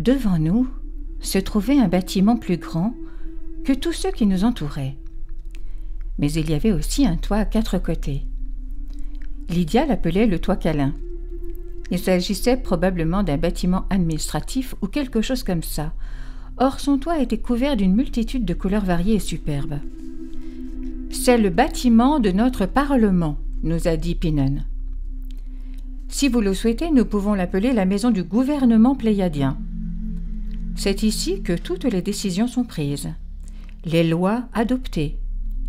Devant nous se trouvait un bâtiment plus grand que tous ceux qui nous entouraient. Mais il y avait aussi un toit à 4 côtés. Lydia l'appelait le toit câlin. Il s'agissait probablement d'un bâtiment administratif ou quelque chose comme ça. Or, son toit était couvert d'une multitude de couleurs variées et superbes. « C'est le bâtiment de notre Parlement », nous a dit Pinon. « Si vous le souhaitez, nous pouvons l'appeler la maison du gouvernement pléiadien. C'est ici que toutes les décisions sont prises, les lois adoptées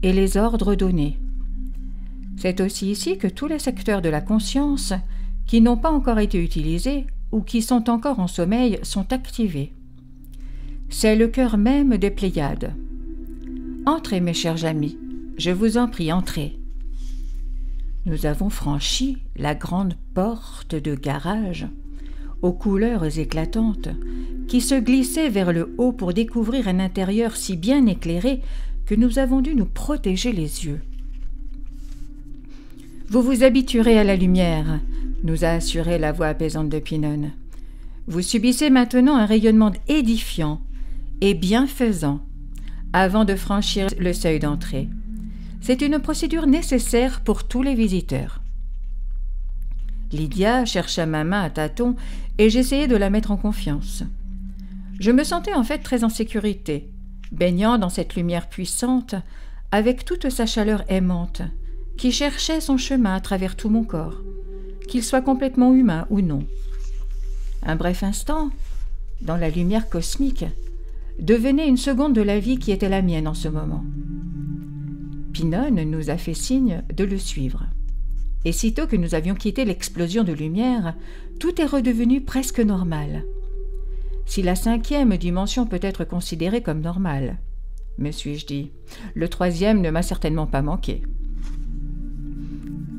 et les ordres donnés. C'est aussi ici que tous les secteurs de la conscience qui n'ont pas encore été utilisés ou qui sont encore en sommeil sont activés. C'est le cœur même des Pléiades. Entrez, mes chers amis, je vous en prie, entrez. » Nous avons franchi la grande porte de garage, aux couleurs éclatantes, qui se glissait vers le haut pour découvrir un intérieur si bien éclairé que nous avons dû nous protéger les yeux. « Vous vous habituerez à la lumière », nous a assuré la voix apaisante de Pinon. « Vous subissez maintenant un rayonnement édifiant et bienfaisant avant de franchir le seuil d'entrée. C'est une procédure nécessaire pour tous les visiteurs. » Lydia chercha ma main à tâtons et j'essayais de la mettre en confiance. Je me sentais en fait très en sécurité, baignant dans cette lumière puissante avec toute sa chaleur aimante, qui cherchait son chemin à travers tout mon corps, qu'il soit complètement humain ou non. Un bref instant, dans la lumière cosmique, devenait une seconde de la vie qui était la mienne en ce moment. Pinon nous a fait signe de le suivre. Et sitôt que nous avions quitté l'explosion de lumière, tout est redevenu presque normal. Si la 5e dimension peut être considérée comme normale, me suis-je dit, le 3e ne m'a certainement pas manqué.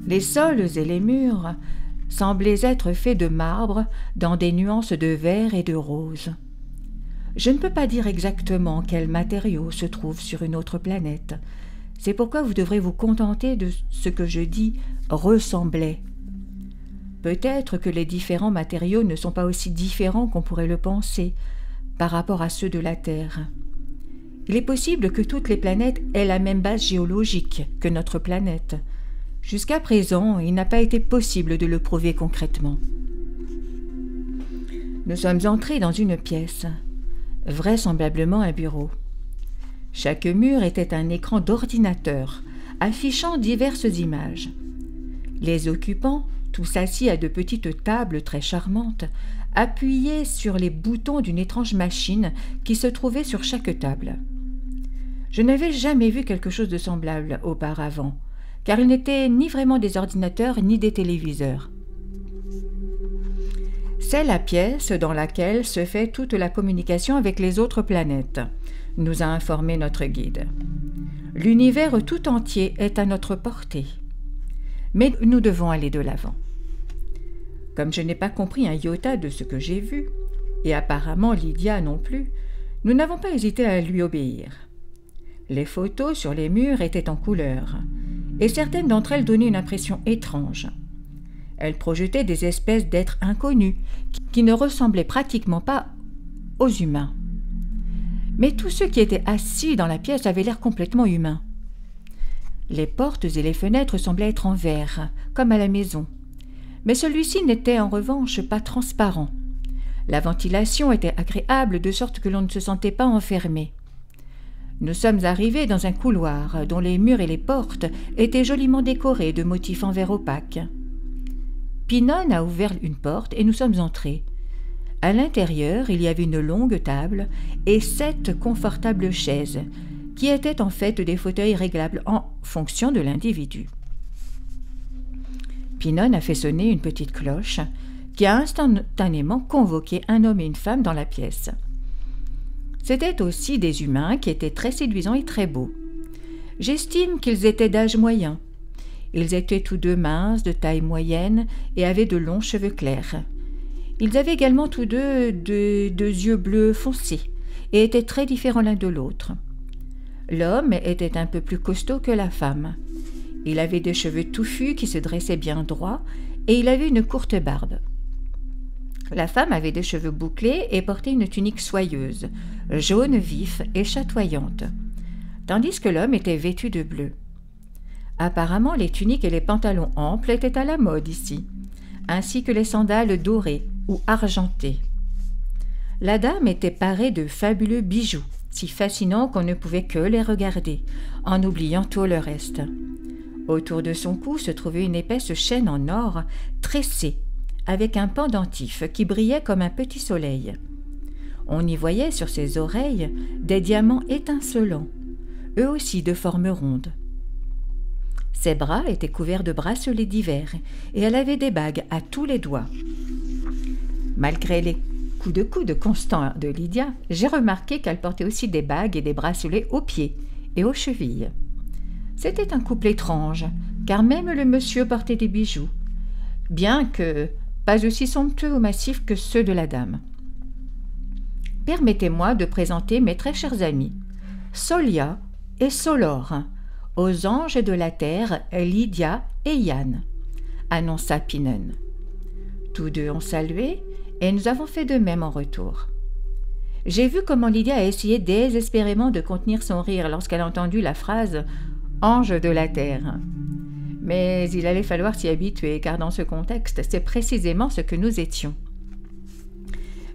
Les sols et les murs semblaient être faits de marbre dans des nuances de vert et de rose. Je ne peux pas dire exactement quel matériau se trouve sur une autre planète. C'est pourquoi vous devrez vous contenter de ce que je dis « ressemblait ». Peut-être que les différents matériaux ne sont pas aussi différents qu'on pourrait le penser par rapport à ceux de la Terre. Il est possible que toutes les planètes aient la même base géologique que notre planète. Jusqu'à présent, il n'a pas été possible de le prouver concrètement. Nous sommes entrés dans une pièce, vraisemblablement un bureau. Chaque mur était un écran d'ordinateur, affichant diverses images. Les occupants, tous assis à de petites tables très charmantes, appuyaient sur les boutons d'une étrange machine qui se trouvait sur chaque table. Je n'avais jamais vu quelque chose de semblable auparavant, car ils n'étaient ni vraiment des ordinateurs ni des téléviseurs. C'est la pièce dans laquelle se fait toute la communication avec les autres planètes, nous a informé notre guide. L'univers tout entier est à notre portée. Mais nous devons aller de l'avant. Comme je n'ai pas compris un iota de ce que j'ai vu, et apparemment Lydia non plus, nous n'avons pas hésité à lui obéir. Les photos sur les murs étaient en couleur, et certaines d'entre elles donnaient une impression étrange. Elles projetaient des espèces d'êtres inconnus qui ne ressemblaient pratiquement pas aux humains. Mais tous ceux qui étaient assis dans la pièce avaient l'air complètement humains. Les portes et les fenêtres semblaient être en verre, comme à la maison. Mais celui-ci n'était en revanche pas transparent. La ventilation était agréable de sorte que l'on ne se sentait pas enfermé. Nous sommes arrivés dans un couloir dont les murs et les portes étaient joliment décorés de motifs en verre opaque. Pinon a ouvert une porte et nous sommes entrés. À l'intérieur, il y avait une longue table et 7 confortables chaises, qui étaient en fait des fauteuils réglables en fonction de l'individu. Pinon a fait sonner une petite cloche qui a instantanément convoqué un homme et une femme dans la pièce. C'étaient aussi des humains qui étaient très séduisants et très beaux. J'estime qu'ils étaient d'âge moyen. Ils étaient tous deux minces, de taille moyenne et avaient de longs cheveux clairs. Ils avaient également tous deux deux yeux bleus foncés et étaient très différents l'un de l'autre. L'homme était un peu plus costaud que la femme. Il avait des cheveux touffus qui se dressaient bien droits et il avait une courte barbe. La femme avait des cheveux bouclés et portait une tunique soyeuse, jaune vif et chatoyante, tandis que l'homme était vêtu de bleu. Apparemment, les tuniques et les pantalons amples étaient à la mode ici, ainsi que les sandales dorées ou argentées. La dame était parée de fabuleux bijoux, si fascinants qu'on ne pouvait que les regarder, en oubliant tout le reste. Autour de son cou se trouvait une épaisse chaîne en or tressée, avec un pendentif qui brillait comme un petit soleil. On y voyait sur ses oreilles des diamants étincelants, eux aussi de forme ronde. Ses bras étaient couverts de bracelets divers et elle avait des bagues à tous les doigts. Malgré les coups de coude constants de Lydia, j'ai remarqué qu'elle portait aussi des bagues et des bracelets aux pieds et aux chevilles. C'était un couple étrange, car même le monsieur portait des bijoux, bien que pas aussi somptueux ou massifs que ceux de la dame. Permettez-moi de présenter mes très chers amis, Solia et Solor, aux anges de la terre, Lydia et Yann, annonça Pinon. Tous deux ont salué et nous avons fait de même en retour. J'ai vu comment Lydia a essayé désespérément de contenir son rire lorsqu'elle a entendu la phrase « ange de la terre ». Mais il allait falloir s'y habituer, car dans ce contexte, c'est précisément ce que nous étions.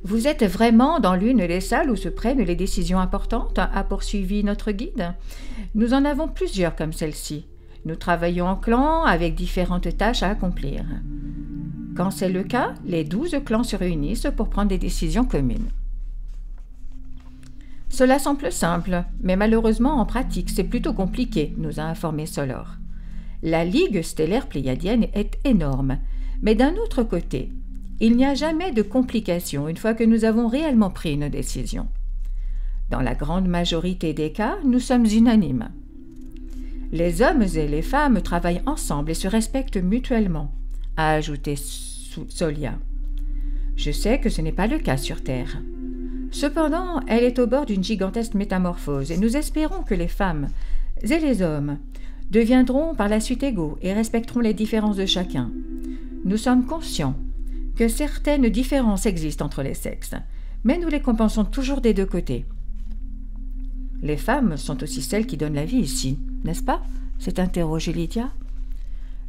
Vous êtes vraiment dans l'une des salles où se prennent les décisions importantes, a poursuivi notre guide. Nous en avons plusieurs comme celle-ci. Nous travaillons en clans avec différentes tâches à accomplir. Quand c'est le cas, les 12 clans se réunissent pour prendre des décisions communes. Cela semble simple, mais malheureusement en pratique c'est plutôt compliqué, nous a informé Solor. La Ligue stellaire pléiadienne est énorme, mais d'un autre côté, il n'y a jamais de complications une fois que nous avons réellement pris une décision. Dans la grande majorité des cas, nous sommes unanimes. Les hommes et les femmes travaillent ensemble et se respectent mutuellement, a ajouté Solia. Je sais que ce n'est pas le cas sur Terre. Cependant, elle est au bord d'une gigantesque métamorphose et nous espérons que les femmes et les hommes deviendront par la suite égaux et respecteront les différences de chacun. Nous sommes conscients que certaines différences existent entre les sexes, mais nous les compensons toujours des deux côtés. Les femmes sont aussi celles qui donnent la vie ici, n'est-ce pas ? s'est interrogée Lydia.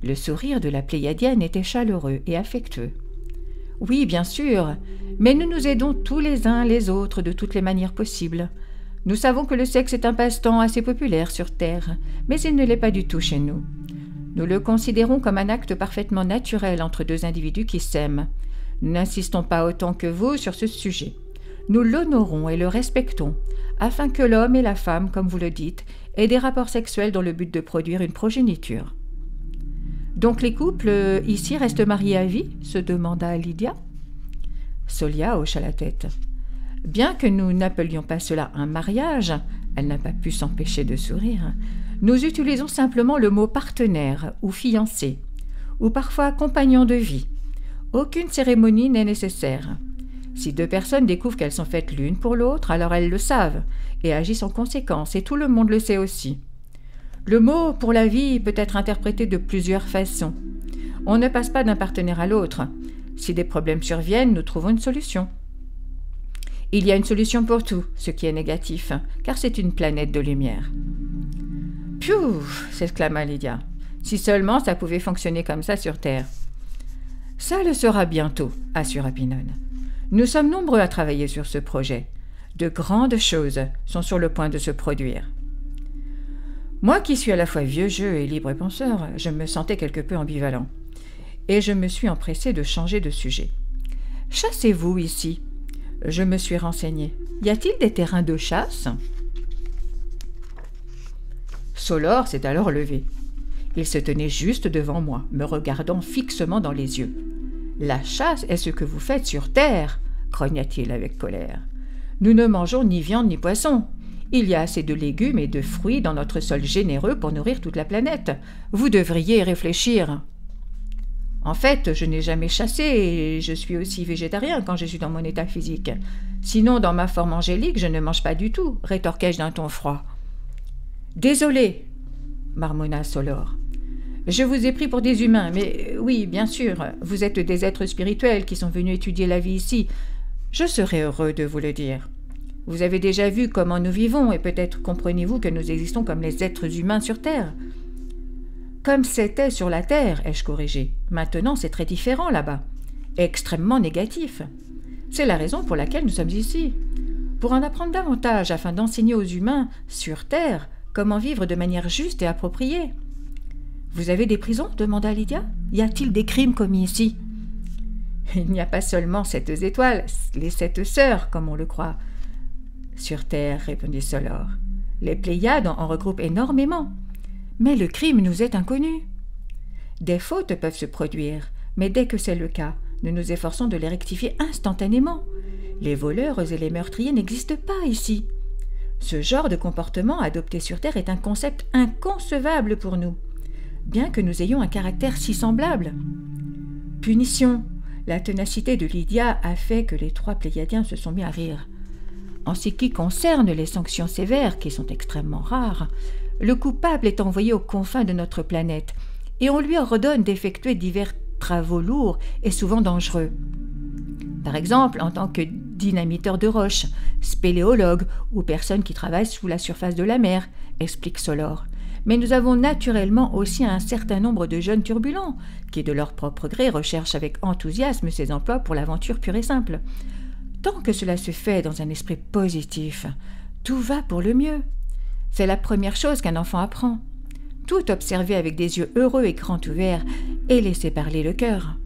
Le sourire de la Pléiadienne était chaleureux et affectueux. Oui, bien sûr, mais nous nous aidons tous les uns les autres de toutes les manières possibles. Nous savons que le sexe est un passe-temps assez populaire sur Terre, mais il ne l'est pas du tout chez nous. Nous le considérons comme un acte parfaitement naturel entre deux individus qui s'aiment. Nous n'insistons pas autant que vous sur ce sujet. Nous l'honorons et le respectons, afin que l'homme et la femme, comme vous le dites, aient des rapports sexuels dans le but de produire une progéniture. Donc les couples ici restent mariés à vie ? se demanda Lydia. Solia hocha la tête. Bien que nous n'appelions pas cela un mariage, elle n'a pas pu s'empêcher de sourire, nous utilisons simplement le mot partenaire ou fiancé, ou parfois compagnon de vie. Aucune cérémonie n'est nécessaire. Si deux personnes découvrent qu'elles sont faites l'une pour l'autre, alors elles le savent et agissent en conséquence, et tout le monde le sait aussi. Le mot « pour la vie » peut être interprété de plusieurs façons. On ne passe pas d'un partenaire à l'autre. Si des problèmes surviennent, nous trouvons une solution. Il y a une solution pour tout, ce qui est négatif, car c'est une planète de lumière. « Piou !» s'exclama Lydia. « Si seulement ça pouvait fonctionner comme ça sur Terre. »« Ça le sera bientôt, » assura Pinon. « Nous sommes nombreux à travailler sur ce projet. De grandes choses sont sur le point de se produire. » Moi qui suis à la fois vieux jeu et libre penseur, je me sentais quelque peu ambivalent. Et je me suis empressé de changer de sujet. « Chassez-vous ici ?» Je me suis renseignée. Y a-t-il des terrains de chasse ? Solor s'est alors levé. Il se tenait juste devant moi, me regardant fixement dans les yeux. « La chasse est ce que vous faites sur Terre !» grogna-t-il avec colère. « Nous ne mangeons ni viande ni poisson. Il y a assez de légumes et de fruits dans notre sol généreux pour nourrir toute la planète. Vous devriez y réfléchir. » En fait, je n'ai jamais chassé et je suis aussi végétarien quand je suis dans mon état physique. Sinon, dans ma forme angélique, je ne mange pas du tout, rétorquai-je d'un ton froid. « Désolé, marmonna Solor. Je vous ai pris pour des humains, mais oui, bien sûr, vous êtes des êtres spirituels qui sont venus étudier la vie ici. Je serais heureux de vous le dire. Vous avez déjà vu comment nous vivons, et peut-être comprenez-vous que nous existons comme les êtres humains sur Terre. Comme c'était sur la Terre, ai-je corrigé. Maintenant, c'est très différent là-bas. Extrêmement négatif. C'est la raison pour laquelle nous sommes ici. Pour en apprendre davantage afin d'enseigner aux humains, sur Terre, comment vivre de manière juste et appropriée. Vous avez des prisons ? Demanda Lydia. Y a-t-il des crimes commis ici ? Il n'y a pas seulement 7 étoiles, les 7 sœurs, comme on le croit. Sur Terre, répondit Solor. Les Pléiades en regroupent énormément. Mais le crime nous est inconnu. Des fautes peuvent se produire, mais dès que c'est le cas, nous nous efforçons de les rectifier instantanément. Les voleurs et les meurtriers n'existent pas ici. Ce genre de comportement adopté sur Terre est un concept inconcevable pour nous, bien que nous ayons un caractère si semblable. Punition. La ténacité de Lydia a fait que les 3 Pléiadiens se sont mis à rire. En ce qui concerne les sanctions sévères, qui sont extrêmement rares, le coupable est envoyé aux confins de notre planète et on lui ordonne d'effectuer divers travaux lourds et souvent dangereux. Par exemple, en tant que dynamiteur de roches, spéléologue ou personne qui travaille sous la surface de la mer, explique Solor. Mais nous avons naturellement aussi un certain nombre de jeunes turbulents qui, de leur propre gré, recherchent avec enthousiasme ces emplois pour l'aventure pure et simple. Tant que cela se fait dans un esprit positif, tout va pour le mieux. C'est la première chose qu'un enfant apprend. Tout observer avec des yeux heureux et grands ouverts et laisser parler le cœur.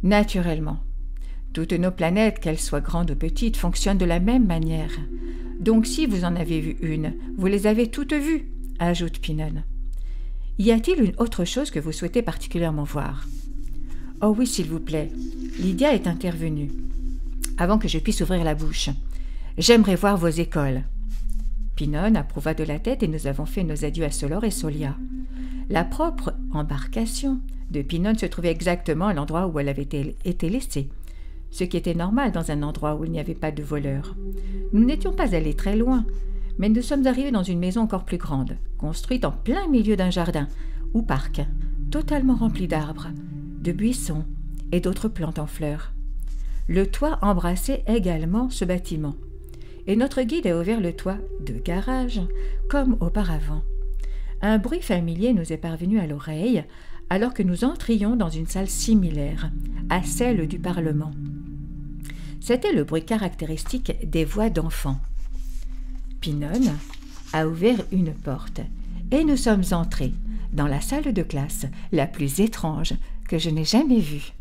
Naturellement, toutes nos planètes, qu'elles soient grandes ou petites, fonctionnent de la même manière. Donc si vous en avez vu une, vous les avez toutes vues, ajoute Pinon. Y a-t-il une autre chose que vous souhaitez particulièrement voir ? Oh oui, s'il vous plaît. Lydia est intervenue. Avant que je puisse ouvrir la bouche. J'aimerais voir vos écoles. Pinon approuva de la tête et nous avons fait nos adieux à Solor et Solia. La propre embarcation de Pinon se trouvait exactement à l'endroit où elle avait été laissée, ce qui était normal dans un endroit où il n'y avait pas de voleurs. Nous n'étions pas allés très loin, mais nous sommes arrivés dans une maison encore plus grande, construite en plein milieu d'un jardin ou parc, totalement rempli d'arbres, de buissons et d'autres plantes en fleurs. Le toit embrassait également ce bâtiment, et notre guide a ouvert le toit de garage, comme auparavant. Un bruit familier nous est parvenu à l'oreille, alors que nous entrions dans une salle similaire à celle du Parlement. C'était le bruit caractéristique des voix d'enfants. Pinon a ouvert une porte, et nous sommes entrés dans la salle de classe la plus étrange que je n'ai jamais vue.